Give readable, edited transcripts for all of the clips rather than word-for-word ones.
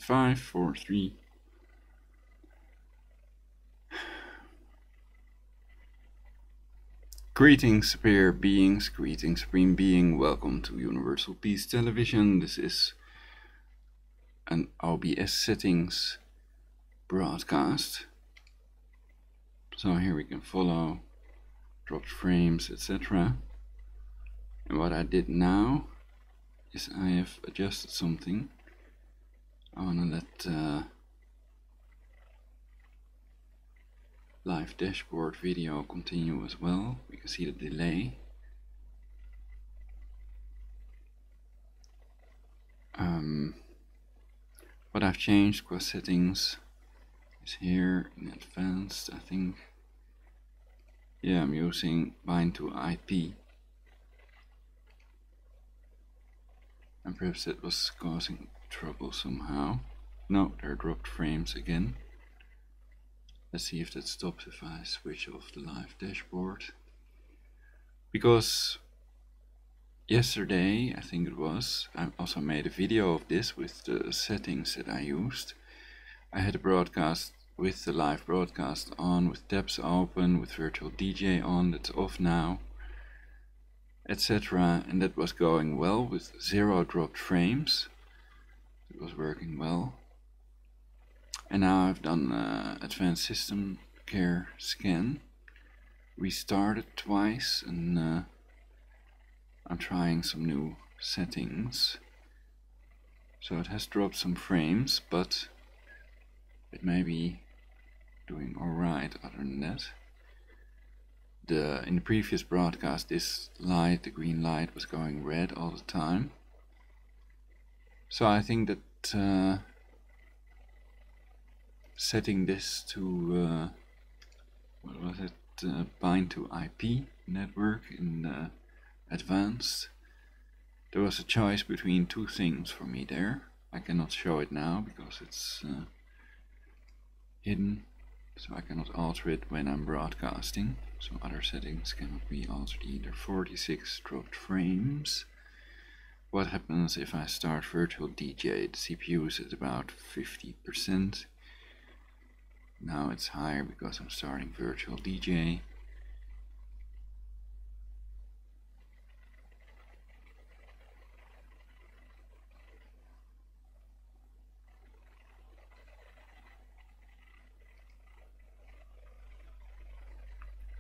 5, 4, 3. Greetings, superior beings, greetings, supreme being. Welcome to Universal Peace Television. This is an OBS settings broadcast. So here we can follow, dropped frames, etc. And what I did now is I have adjusted something. I want to let live dashboard video continue as well. We can see the delay. What I've changed was settings is here in advanced, I think. Yeah, I'm using bind to IP. And perhaps that was causing trouble somehow. No, there are dropped frames again. Let's see if that stops if I switch off the live dashboard. Because yesterday, I think it was, I also made a video of this with the settings that I used. I had a broadcast with the live broadcast on, with tabs open, with virtual DJ on, that's off now, etc. And that was going well with 0 dropped frames. It was working well. And now I've done advanced system care scan, restarted twice, and I'm trying some new settings. So it has dropped some frames, but it may be doing alright other than that. In the previous broadcast, this light, the green light, was going red all the time. So I think that setting this to what was it? Bind to IP network in advanced. There was a choice between two things for me there. I cannot show it now because it's hidden, so I cannot alter it when I'm broadcasting. So other settings cannot be altered either. 46 dropped frames. What happens if I start virtual DJ? The CPU is at about 50%. Now it's higher because I'm starting virtual DJ.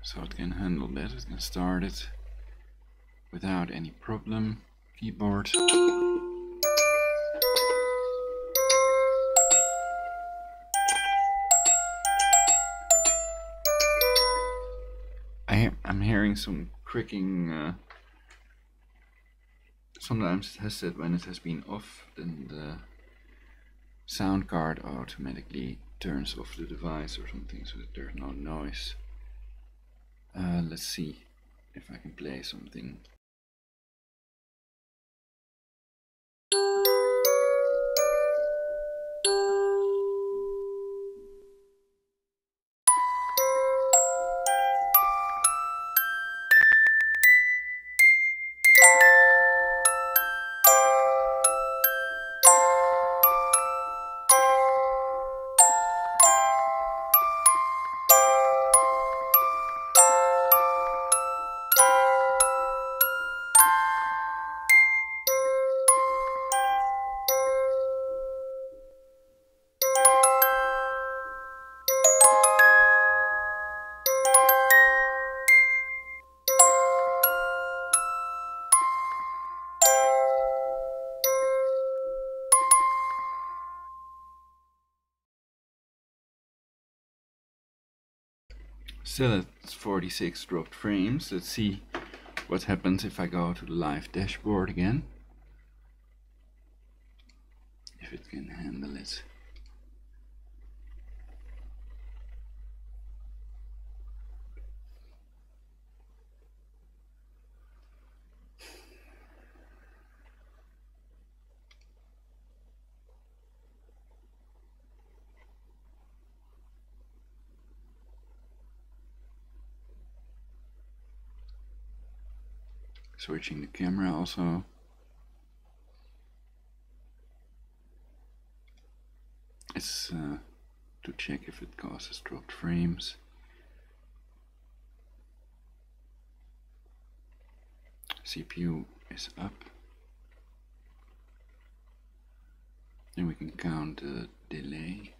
So it can handle that, it can start it without any problem. Keyboard. I'm hearing some cracking. Sometimes it has that when it has been off, then the sound card automatically turns off the device or something so that there's no noise. Let's see if I can play something. Still at 46 dropped frames. Let's see what happens if I go to the live dashboard again. If it can handle it. Switching the camera also. It's to check if it causes dropped frames. CPU is up. And we can count the delay.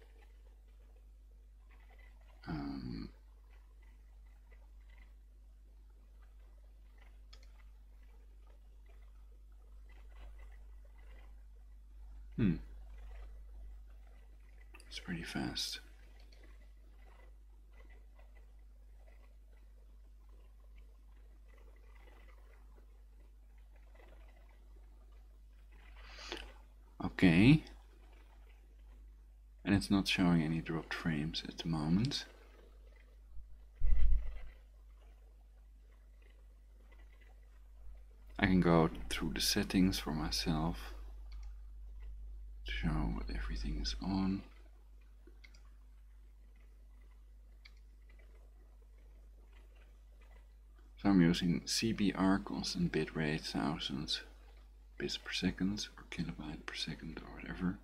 It's pretty fast. Okay. And it's not showing any dropped frames at the moment. I can go through the settings for myself to show what everything is on. So I'm using CBR, constant bitrate, 1000 bits per second or kilobyte per second or whatever.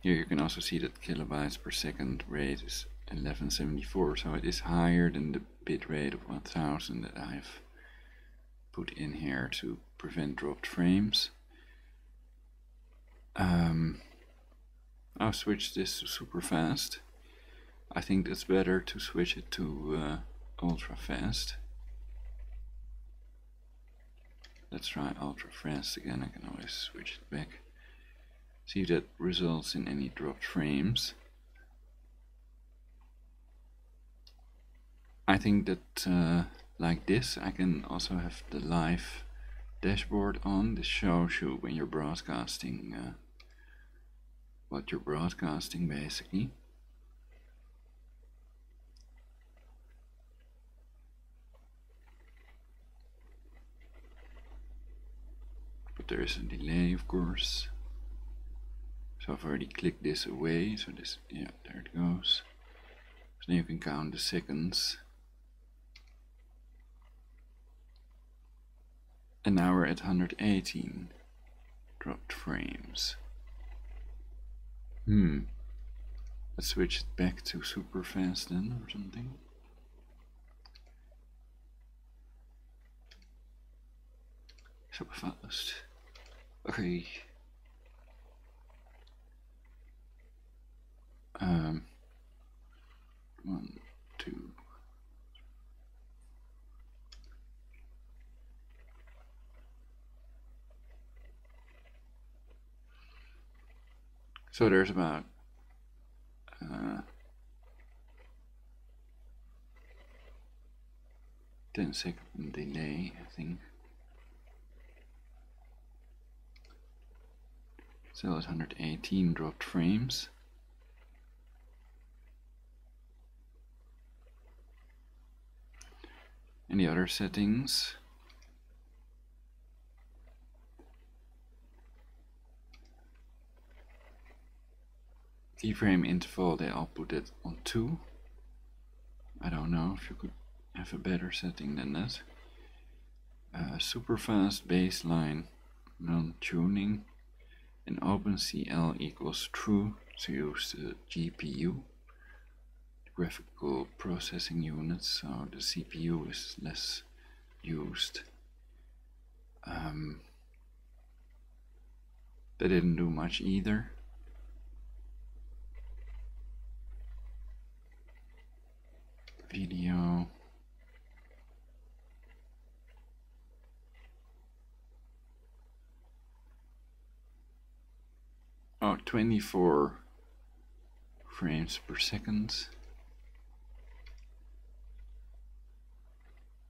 Here you can also see that kilobytes per second rate is 1174, so it is higher than the bit rate of 1000 that I've put in here to prevent dropped frames. I'll switch this to super fast. I think it's better to switch it to ultra fast. Let's try ultra fast again. I can always switch it back. See if that results in any dropped frames. I think that like this, I can also have the live dashboard on. This shows you when you're broadcasting, what you're broadcasting basically. But there is a delay, of course. So I've already clicked this away, so this, yeah, there it goes. So then you can count the seconds. And now we're at 118 dropped frames. Let's switch it back to super fast then, or something. Super fast. Okay. 1, 2. So there's about 10-second delay, I think. So it's 118 dropped frames. And the other settings. Keyframe interval, they all put it on 2. I don't know if you could have a better setting than that. Super fast baseline non-tuning, and OpenCL equals true, so use the GPU, the graphical processing unit, so the CPU is less used. They didn't do much either. Video. Oh, 24 frames per second.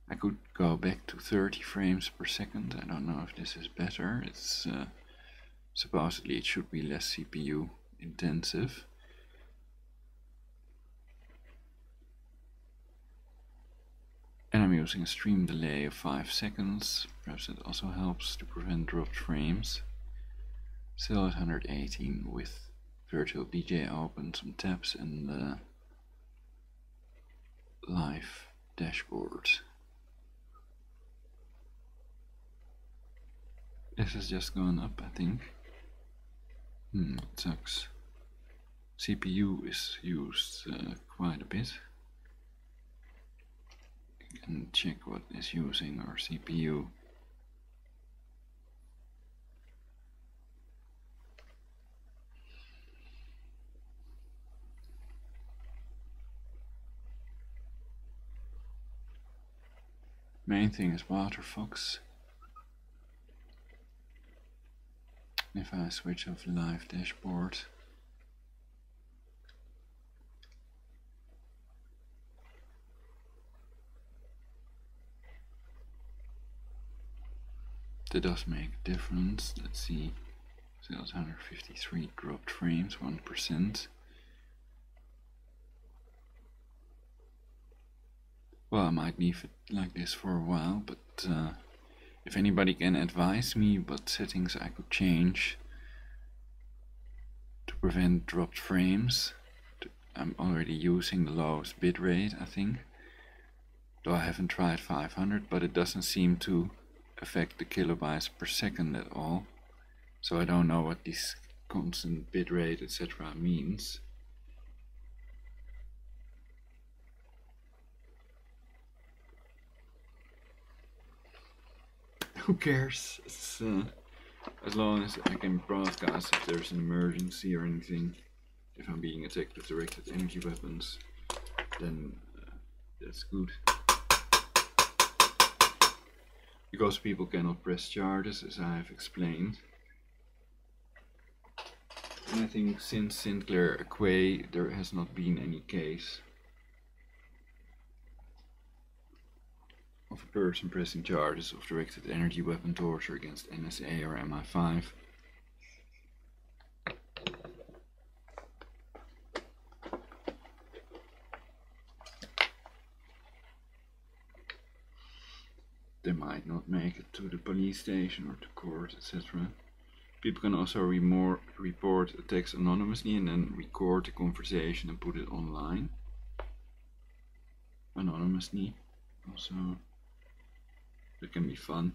I could go back to 30 frames per second. I don't know if this is better. It's supposedly it should be less CPU intensive. And I'm using a stream delay of 5 seconds. Perhaps it also helps to prevent dropped frames. Still at 118 with virtual DJ open, some tabs, and the live dashboard. This has just gone up, I think. It sucks. CPU is used quite a bit. You can check what is using our CPU. Main thing is waterfox. If I switch off the live dashboard, that does make a difference. Let's see, sales 153 dropped frames, 1%. Well, I might leave it like this for a while, but if anybody can advise me what settings I could change to prevent dropped frames. I'm already using the lowest bitrate, I think. Though I haven't tried 500, but it doesn't seem to affect the kilobytes per second at all. So I don't know what this constant bitrate, etc. means. Who cares? It's, as long as I can broadcast if there's an emergency or anything. If I'm being attacked with directed energy weapons, then that's good. Because people cannot press charges, as I have explained. And I think since Sinclair Acquay, there has not been any case of a person pressing charges of directed energy weapon torture against NSA or MI5. They might not make it to the police station or to court, etc. People can also report attacks anonymously and then record the conversation and put it online. Anonymously, also. That can be fun.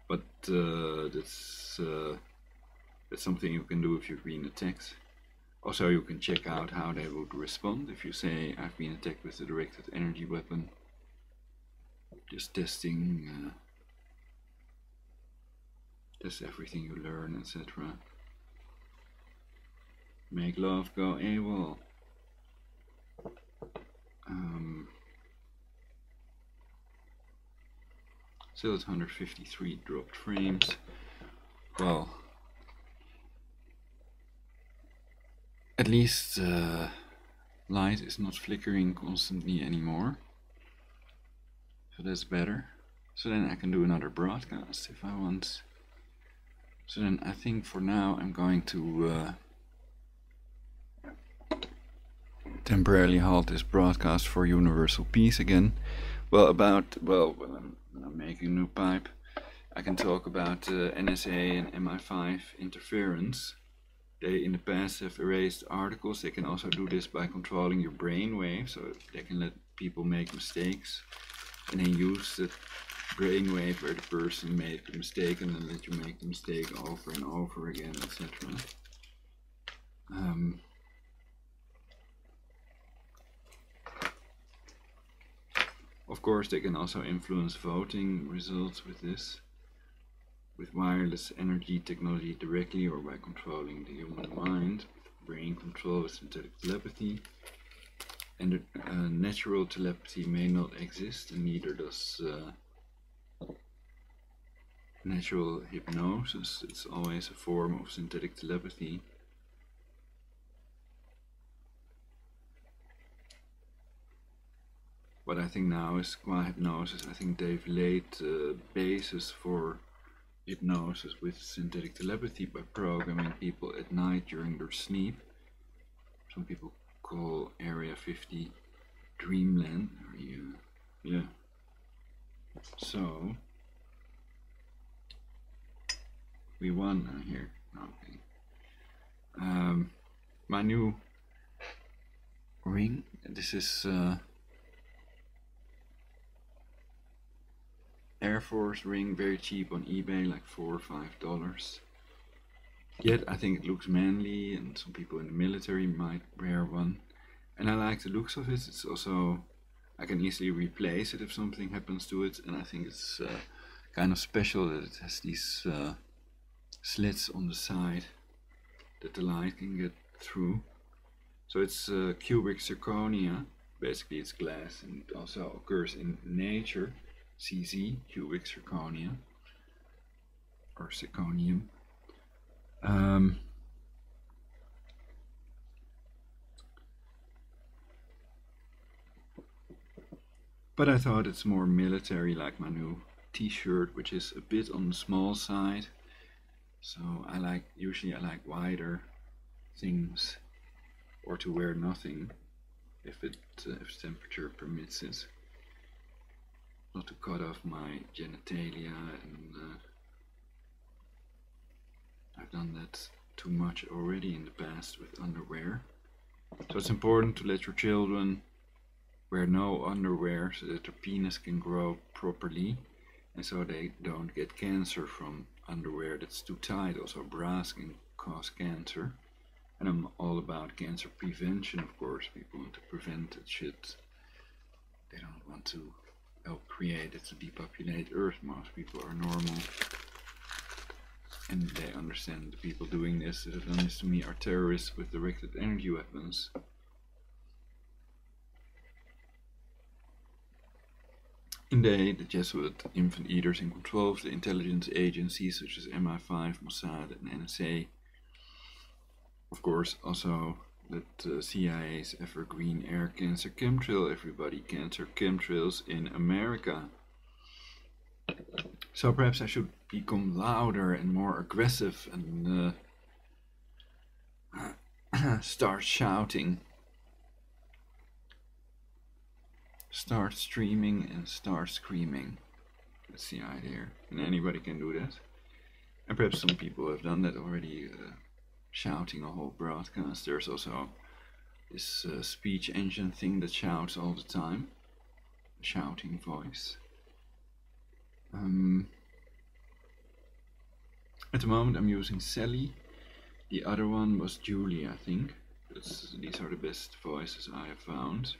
But that's something you can do if you've been attacked. Also, you can check out how they would respond if you say, I've been attacked with a directed energy weapon. Just testing, test everything you learn, etc. Make love go AWOL. Still at 153 dropped frames. Well, at least light is not flickering constantly anymore. So that's better. So then I can do another broadcast if I want. So then I think for now I'm going to temporarily halt this broadcast for universal peace again. Well, when I'm making a new pipe, I can talk about NSA and MI5 interference. They in the past have erased articles. They can also do this by controlling your brainwave, so they can let people make mistakes and then use the brainwave where the person made the mistake and then let you make the mistake over and over again, etc. Of course, they can also influence voting results with this, with wireless energy technology directly or by controlling the human mind, with brain control with synthetic telepathy. And natural telepathy may not exist, and neither does natural hypnosis. It's always a form of synthetic telepathy. What I think now is qua-hypnosis. I think they've laid the basis for hypnosis with synthetic telepathy by programming people at night during their sleep. Some people call Area 50 Dreamland. Yeah. So we won here. Okay. My new ring. This is Air Force ring, very cheap on eBay, like $4 or $5. Yet I think it looks manly, and some people in the military might wear one. And I like the looks of it. It's also, I can easily replace it if something happens to it, and I think it's kind of special that it has these slits on the side that the light can get through. So it's cubic zirconia. Basically it's glass, and it also occurs in nature. CZ, cubic zirconia, or zirconium. But I thought it's more military, like my new t-shirt, which is a bit on the small side. So usually I like wider things, or to wear nothing if temperature permits it. Not to cut off my genitalia, and I've done that too much already in the past with underwear. So it's important to let your children wear no underwear so that their penis can grow properly, and so they don't get cancer from underwear that's too tight. Also, bras can cause cancer, and I'm all about cancer prevention, of course. People want to prevent that shit. They don't want to help create it to depopulate Earth. Most people are normal, and they understand the people doing this that have done this to me are terrorists with directed energy weapons. Indeed, the Jesuit infant eaters in control of the intelligence agencies such as MI5, Mossad and NSA. Of course, also that CIA's evergreen air cancer chemtrail, everybody cancer chemtrails in America. So perhaps I should become louder and more aggressive and start shouting. Start streaming and start screaming. That's the idea. And anybody can do that. And perhaps some people have done that already, shouting a whole broadcast. There's also this speech engine thing that shouts all the time. A shouting voice. At the moment I'm using Sally. The other one was Julie, I think. These are the best voices I have found.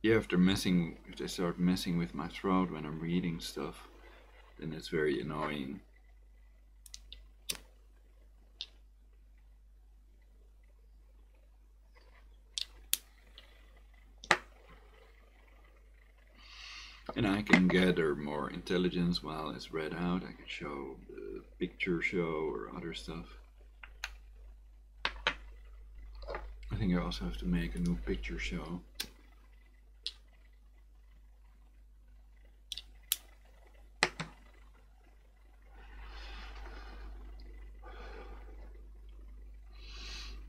Yeah, if they start messing with my throat when I'm reading stuff, then it's very annoying. And I can gather more intelligence while it's read out. I can show the picture show or other stuff. I think I also have to make a new picture show.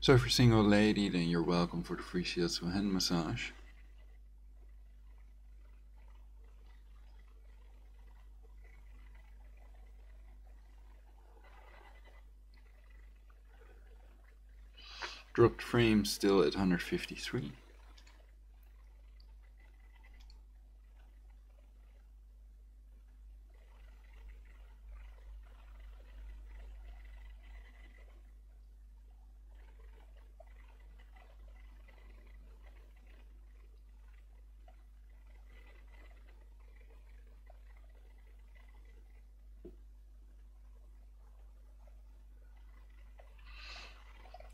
So if you're a single lady, then you're welcome for the free shiatsu hand massage. Dropped frames still at 153.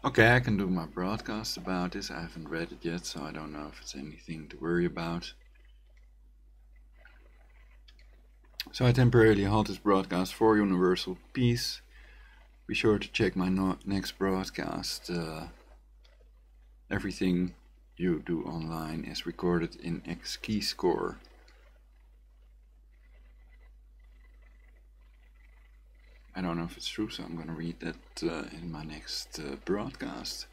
Okay, I can do my broadcast about this. I haven't read it yet, so I don't know if it's anything to worry about. So I temporarily halt this broadcast for universal peace. Be sure to check my next broadcast. Everything you do online is recorded in X key score. I don't know if it's true, so I'm going to read that in my next broadcast.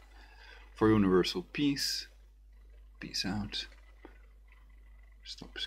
For universal peace, peace out. Stop